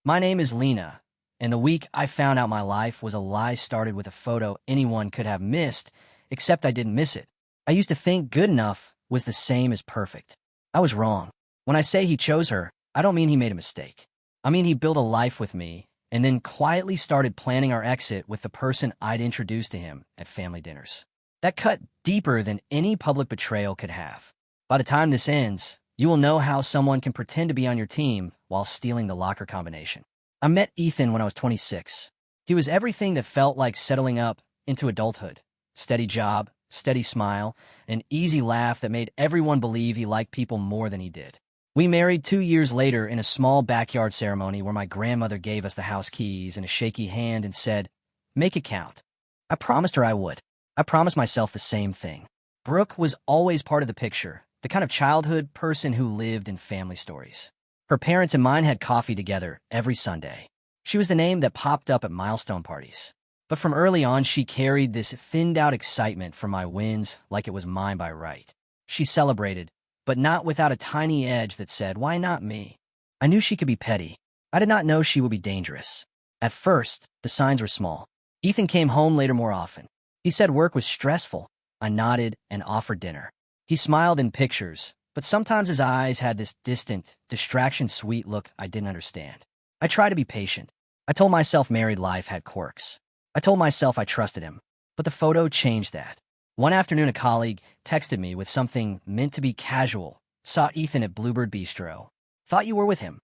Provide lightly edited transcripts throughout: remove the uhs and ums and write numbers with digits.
My name is Lena, and the week I found out my life was a lie started with a photo anyone could have missed, except I didn't miss it. I used to think good enough was the same as perfect. I was wrong. When I say he chose her, I don't mean he made a mistake. I mean he built a life with me, and then quietly started planning our exit with the person I'd introduced to him at family dinners. That cut deeper than any public betrayal could have. By the time this ends, you will know how someone can pretend to be on your team while stealing the locker combination. I met Ethan when I was 26. He was everything that felt like settling up into adulthood. Steady job, steady smile, an easy laugh that made everyone believe he liked people more than he did. We married 2 years later in a small backyard ceremony where my grandmother gave us the house keys and a shaky hand and said, "Make it count." I promised her I would. I promised myself the same thing. Brooke was always part of the picture, the kind of childhood person who lived in family stories. Her parents and mine had coffee together every Sunday. She was the name that popped up at milestone parties. But from early on, she carried this thinned-out excitement for my wins like it was mine by right. She celebrated, but not without a tiny edge that said, "Why not me?" I knew she could be petty. I did not know she would be dangerous. At first, the signs were small. Ethan came home later more often. He said work was stressful. I nodded and offered dinner. He smiled in pictures, but sometimes his eyes had this distant, distraction-sweet look I didn't understand. I tried to be patient. I told myself married life had quirks. I told myself I trusted him, but the photo changed that. One afternoon, a colleague texted me with something meant to be casual. "Saw Ethan at Bluebird Bistro. Thought you were with him."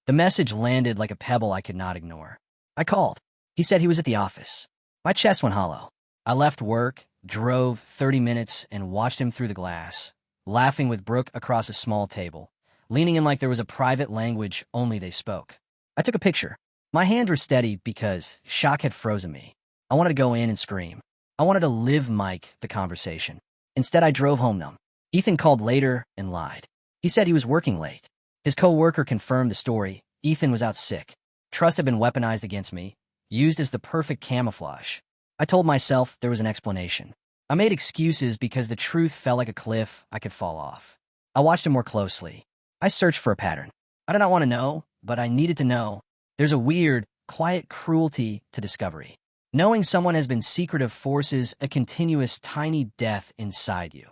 The message landed like a pebble I could not ignore. I called. He said he was at the office. My chest went hollow. I left work, drove 30 minutes, and watched him through the glass, laughing with Brooke across a small table, leaning in like there was a private language only they spoke. I took a picture. My hands were steady because shock had frozen me. I wanted to go in and scream. I wanted to live mic the conversation. Instead, I drove home numb. Ethan called later and lied. He said he was working late. His co-worker confirmed the story. Ethan was out sick. Trust had been weaponized against me, used as the perfect camouflage. I told myself there was an explanation. I made excuses because the truth felt like a cliff I could fall off. I watched him more closely. I searched for a pattern. I did not want to know, but I needed to know. There's a weird, quiet cruelty to discovery. Knowing someone has been secretive forces a continuous tiny death inside you.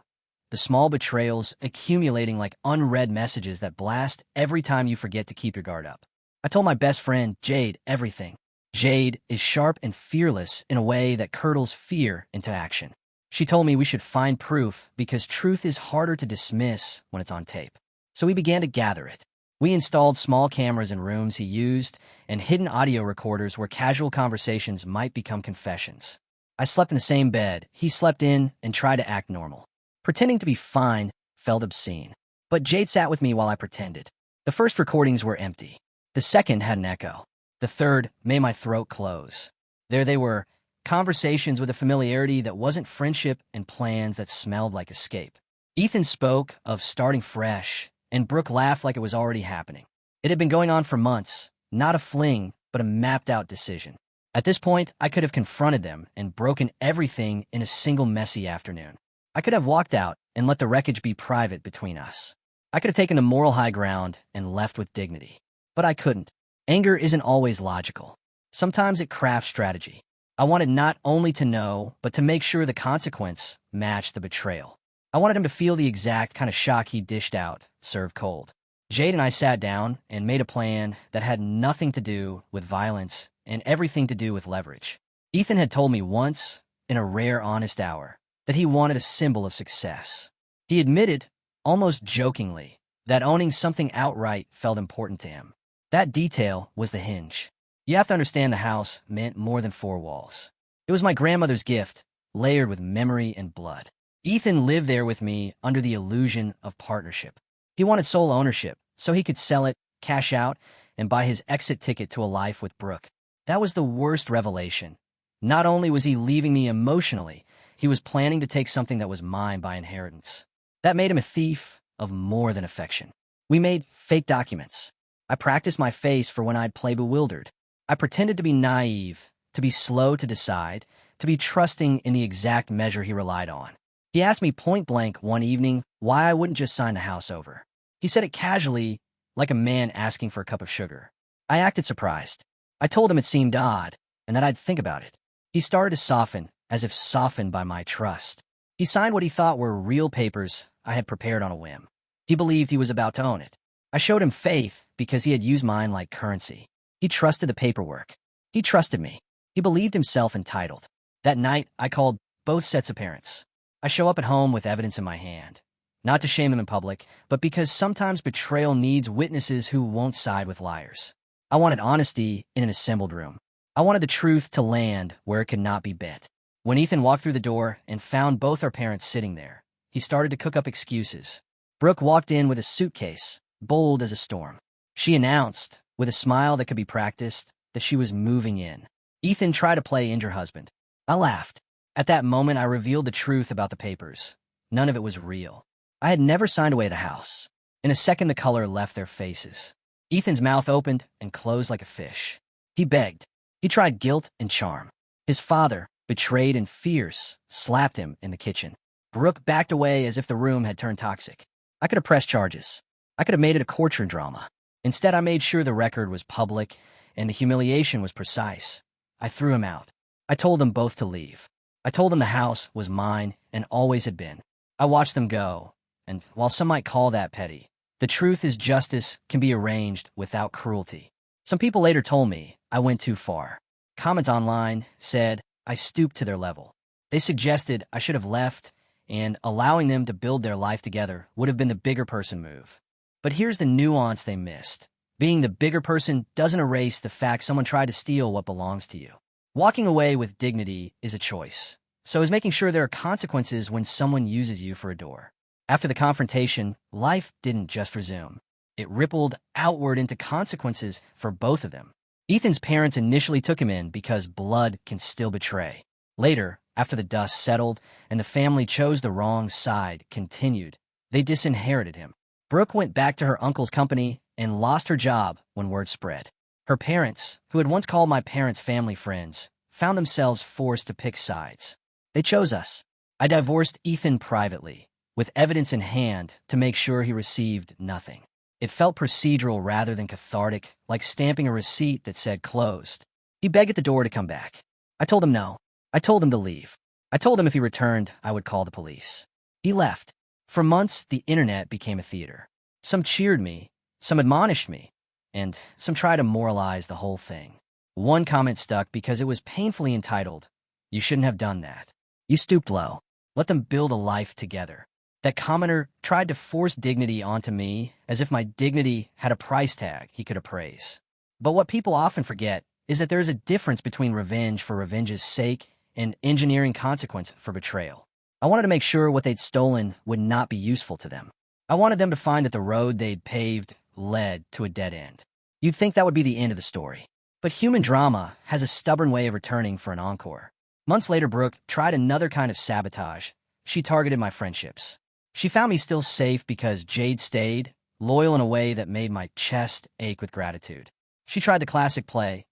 The small betrayals accumulating like unread messages that blast every time you forget to keep your guard up. I told my best friend, Jade, everything. Jade is sharp and fearless in a way that curdles fear into action. She told me we should find proof because truth is harder to dismiss when it's on tape. So we began to gather it. We installed small cameras in rooms he used and hidden audio recorders where casual conversations might become confessions. I slept in the same bed he slept in and tried to act normal. Pretending to be fine felt obscene. But Jade sat with me while I pretended. The first recordings were empty. The second had an echo. The third made my throat close. There they were, conversations with a familiarity that wasn't friendship and plans that smelled like escape. Ethan spoke of starting fresh, and Brooke laughed like it was already happening. It had been going on for months, not a fling, but a mapped-out decision. At this point, I could have confronted them and broken everything in a single messy afternoon. I could have walked out and let the wreckage be private between us. I could have taken the moral high ground and left with dignity. But I couldn't. Anger isn't always logical. Sometimes it crafts strategy. I wanted not only to know, but to make sure the consequence matched the betrayal. I wanted him to feel the exact kind of shock he dished out, served cold. Jade and I sat down and made a plan that had nothing to do with violence and everything to do with leverage. Ethan had told me once, in a rare honest hour, that he wanted a symbol of success. He admitted, almost jokingly, that owning something outright felt important to him. That detail was the hinge. You have to understand the house meant more than four walls. It was my grandmother's gift, layered with memory and blood. Ethan lived there with me under the illusion of partnership. He wanted sole ownership, so he could sell it, cash out, and buy his exit ticket to a life with Brooke. That was the worst revelation. Not only was he leaving me emotionally, he was planning to take something that was mine by inheritance. That made him a thief of more than affection. We made fake documents. I practiced my face for when I'd play bewildered. I pretended to be naive, to be slow to decide, to be trusting in the exact measure he relied on. He asked me point blank one evening why I wouldn't just sign the house over. He said it casually, like a man asking for a cup of sugar. I acted surprised. I told him it seemed odd, and that I'd think about it. He started to soften, as if softened by my trust. He signed what he thought were real papers I had prepared on a whim. He believed he was about to own it. I showed him faith because he had used mine like currency. He trusted the paperwork. He trusted me. He believed himself entitled. That night, I called both sets of parents. I show up at home with evidence in my hand. Not to shame him in public, but because sometimes betrayal needs witnesses who won't side with liars. I wanted honesty in an assembled room. I wanted the truth to land where it could not be bent. When Ethan walked through the door and found both our parents sitting there, he started to cook up excuses. Brooke walked in with a suitcase, bold as a storm. She announced, with a smile that could be practiced, that she was moving in. Ethan tried to play injure husband. I laughed. At that moment, I revealed the truth about the papers. None of it was real. I had never signed away the house. In a second, the color left their faces. Ethan's mouth opened and closed like a fish. He begged. He tried guilt and charm. His father, betrayed and fierce, slapped him in the kitchen. Brooke backed away as if the room had turned toxic. I could have pressed charges. I could have made it a courtroom drama. Instead, I made sure the record was public and the humiliation was precise. I threw him out. I told them both to leave. I told them the house was mine and always had been. I watched them go, and while some might call that petty, the truth is justice can be arranged without cruelty. Some people later told me I went too far. Comments online said I stooped to their level. They suggested I should have left, and allowing them to build their life together would have been the bigger person move. But here's the nuance they missed. Being the bigger person doesn't erase the fact someone tried to steal what belongs to you. Walking away with dignity is a choice. So is making sure there are consequences when someone uses you for a door. After the confrontation, life didn't just resume. It rippled outward into consequences for both of them. Ethan's parents initially took him in because blood can still betray. Later, after the dust settled and the family chose the wrong side continued, they disinherited him. Brooke went back to her uncle's company and lost her job when word spread. Her parents, who had once called my parents family friends, found themselves forced to pick sides. They chose us. I divorced Ethan privately, with evidence in hand to make sure he received nothing. It felt procedural rather than cathartic, like stamping a receipt that said closed. He begged at the door to come back. I told him no. I told him to leave. I told him if he returned, I would call the police. He left. For months, the internet became a theater. Some cheered me, some admonished me, and some tried to moralize the whole thing. One comment stuck because it was painfully entitled, "You shouldn't have done that. You stooped low. Let them build a life together." That commenter tried to force dignity onto me as if my dignity had a price tag he could appraise. But what people often forget is that there is a difference between revenge for revenge's sake and engineering consequence for betrayal. I wanted to make sure what they'd stolen would not be useful to them. I wanted them to find that the road they'd paved led to a dead end. You'd think that would be the end of the story. But human drama has a stubborn way of returning for an encore. Months later, Brooke tried another kind of sabotage. She targeted my friendships. She found me still safe because Jade stayed, loyal in a way that made my chest ache with gratitude. She tried the classic play,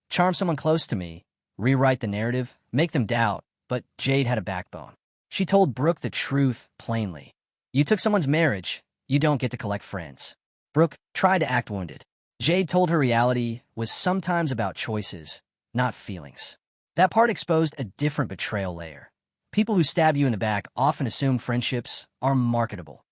charm someone close to me, rewrite the narrative, make them doubt, but Jade had a backbone. She told Brooke the truth plainly. You took someone's marriage, you don't get to collect friends. Brooke tried to act wounded. Jade told her reality was sometimes about choices, not feelings. That part exposed a different betrayal layer. People who stab you in the back often assume friendships are marketable,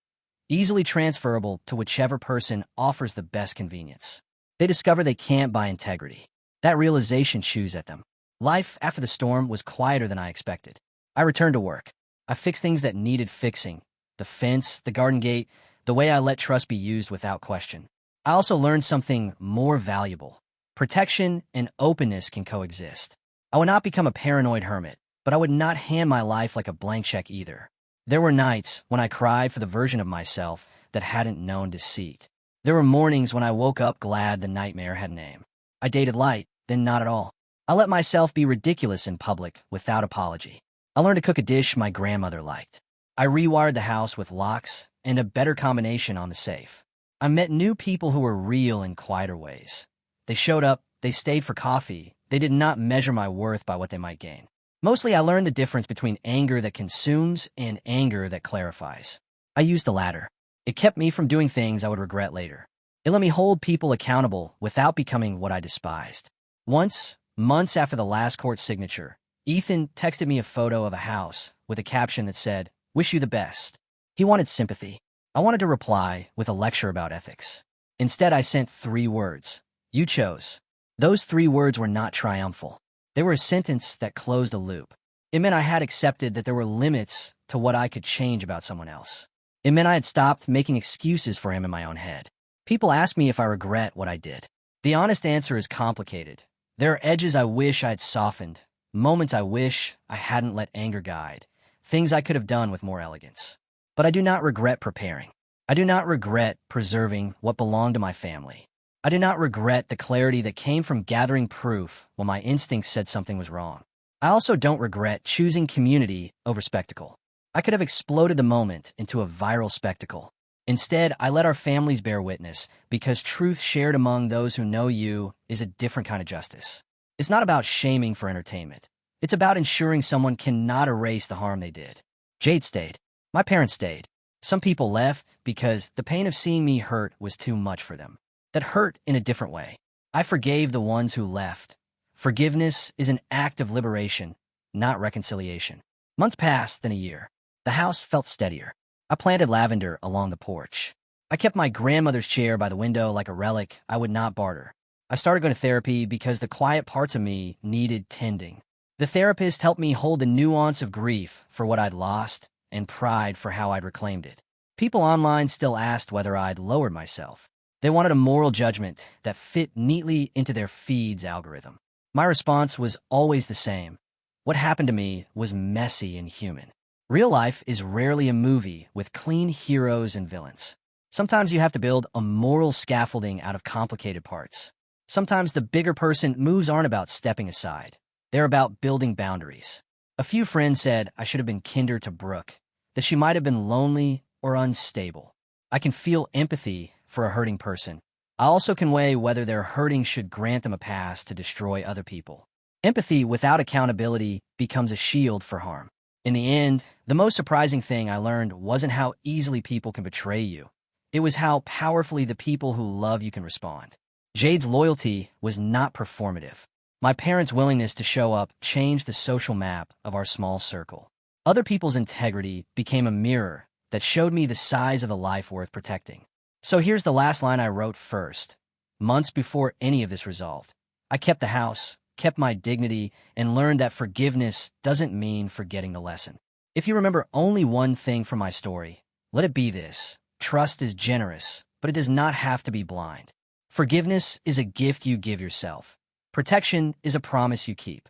easily transferable to whichever person offers the best convenience. They discover they can't buy integrity. That realization chews at them. Life after the storm was quieter than I expected. I returned to work. I fixed things that needed fixing. The fence, the garden gate, the way I let trust be used without question. I also learned something more valuable. Protection and openness can coexist. I would not become a paranoid hermit, but I would not hand my life like a blank check either. There were nights when I cried for the version of myself that hadn't known deceit. There were mornings when I woke up glad the nightmare had a name. I dated light, then not at all. I let myself be ridiculous in public without apology. I learned to cook a dish my grandmother liked. I rewired the house with locks and a better combination on the safe. I met new people who were real in quieter ways. They showed up, they stayed for coffee, they did not measure my worth by what they might gain. Mostly I learned the difference between anger that consumes and anger that clarifies. I used the latter. It kept me from doing things I would regret later. It let me hold people accountable without becoming what I despised. Once, months after the last court signature, Ethan texted me a photo of a house with a caption that said, "Wish you the best." He wanted sympathy. I wanted to reply with a lecture about ethics. Instead, I sent 3 words. You chose. Those 3 words were not triumphal. They were a sentence that closed a loop. It meant I had accepted that there were limits to what I could change about someone else. It meant I had stopped making excuses for him in my own head. People ask me if I regret what I did. The honest answer is complicated. There are edges I wish I had softened, moments I wish I hadn't let anger guide, things I could have done with more elegance. But I do not regret preparing. I do not regret preserving what belonged to my family. I do not regret the clarity that came from gathering proof when my instincts said something was wrong. I also don't regret choosing community over spectacle. I could have exploded the moment into a viral spectacle. Instead, I let our families bear witness, because truth shared among those who know you is a different kind of justice. It's not about shaming for entertainment. It's about ensuring someone cannot erase the harm they did. Jade stayed. My parents stayed. Some people left because the pain of seeing me hurt was too much for them. That hurt in a different way. I forgave the ones who left. Forgiveness is an act of liberation, not reconciliation. Months passed, then a year. The house felt steadier. I planted lavender along the porch. I kept my grandmother's chair by the window like a relic I would not barter. I started going to therapy because the quiet parts of me needed tending. The therapist helped me hold the nuance of grief for what I'd lost and pride for how I'd reclaimed it. People online still asked whether I'd lowered myself. They wanted a moral judgment that fit neatly into their feed's algorithm. My response was always the same. What happened to me was messy and human. Real life is rarely a movie with clean heroes and villains. Sometimes you have to build a moral scaffolding out of complicated parts. Sometimes the bigger person moves aren't about stepping aside. They're about building boundaries. A few friends said I should have been kinder to Brooke, that she might have been lonely or unstable. I can feel empathy for a hurting person. I also can weigh whether their hurting should grant them a pass to destroy other people. Empathy without accountability becomes a shield for harm. In the end, the most surprising thing I learned wasn't how easily people can betray you. It was how powerfully the people who love you can respond. Jade's loyalty was not performative. My parents' willingness to show up changed the social map of our small circle. Other people's integrity became a mirror that showed me the size of a life worth protecting. So here's the last line I wrote first. Months before any of this resolved, I kept the house, kept my dignity, and learned that forgiveness doesn't mean forgetting the lesson. If you remember only one thing from my story, let it be this. Trust is generous, but it does not have to be blind. Forgiveness is a gift you give yourself. Protection is a promise you keep.